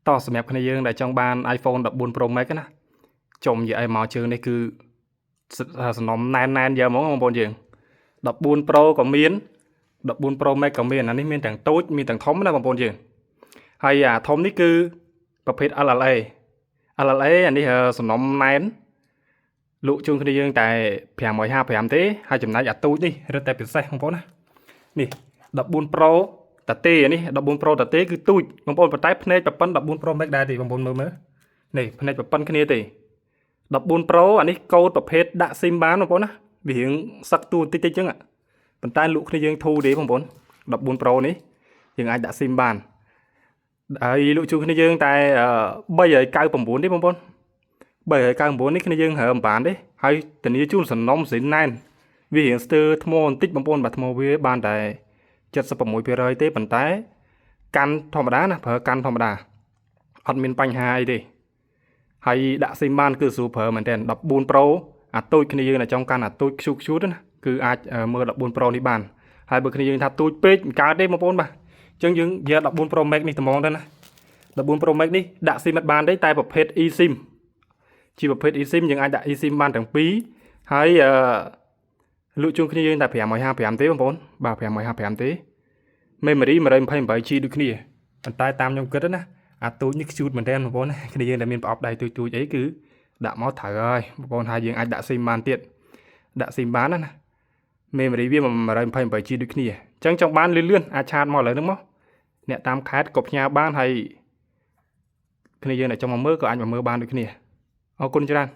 តសម្រាប់គ្នាយើងដែលចង់បាន iPhone 14 Pro Max ណាចុំនិយាយមកជើងនេះគឺសំណុំណែនយកហ្មងបងប្អូនយើង14 Pro ក៏មាន14 Pro Max ក៏មានអានេះមានទាំងតូចមានទាំងធំណាបងប្អូនយើងហើយអាធំនេះគឺប្រភេទ LLA អានេះសំណុំណែនលក់ជូនគ្នាយើងតែ555ទេហើយចំណែកអាទូចនេះរឹតតែពិសេសបងប្អូនណានេះ14 Pro តាទេនេះ14 Pro តាទេគឺទូចបងប្អូនប៉ុន្តែភ្នែកប្រព័ន្ធ14 Pro Max ដែរទេបងប្អូនមើលនេះភ្នែកប្រព័ន្ធគ្នាទេ14 Pro អានេះកូដប្រភេទដាក់ SIM បានបងប្អូនណាវារៀងសឹកទូតិចអញ្ចឹងប៉ុន្តែលក់គ្នាយើងធូរទេបងប្អូន14 Pro នេះយើងអាចដាក់ SIM បានហើយលក់ជូនគ្នាយើងតែ399ទេបងប្អូន399នេះគ្នាយើងហើមបានទេហើយធានាជូនសំណុំសិនណែនវារៀងស្ទើរថ្មបន្តិចបងប្អូនបាទថ្មវាបានតែ76%ទេប៉ុន្តែកាន់ធម្មតាណាប្រើកាន់ធម្មតាអត់មានបញ្ហាអីទេហើយដាក់ SIM បានគឺស្រួលប្រើមែនទែន14 Pro អាទូចគ្នាយើងតែចង់កាន់អាទូចខ្ជូតណាគឺអាចមើល14 Pro នេះបានហើយបើគ្នាយើងថាទូចពេកមិនកើតទេបងប្អូនបាទអញ្ចឹងយើងយក14 Pro Max នេះត្មងទៅណា14 Pro Max នេះដាក់ SIM អត់បានទេតែប្រភេទ eSIM ជាប្រភេទ eSIM យើងអាចដាក់ eSIM បានទាំងពីរហើយលក់ជូនគ្នាយើងតែ555ទេបងប្អូនបាទ555ទេ memory 128GB ដូចគ្នាប៉ុន្តែតាមខ្ញុំគិតណាអាទូចនេះខ្ជូតមែនទែនបងប្អូនគ្នាយើងដែលមានប្រអប់ដៃទូចអីគឺដាក់មកត្រូវហើយបងប្អូនហើយយើងអាចដាក់ SIM បានទៀតដាក់ SIM បានណា memory វា 128GB ដូចគ្នាអញ្ចឹងចង់បានលឿនអាចឆាតមកឥឡូវហ្នឹងមកអ្នកតាមខេត្តក៏ផ្ញើបានហើយគ្នាយើងដែលចង់មកមើលក៏អាចមកមើលបានដូចគ្នាអរគុណច្រើន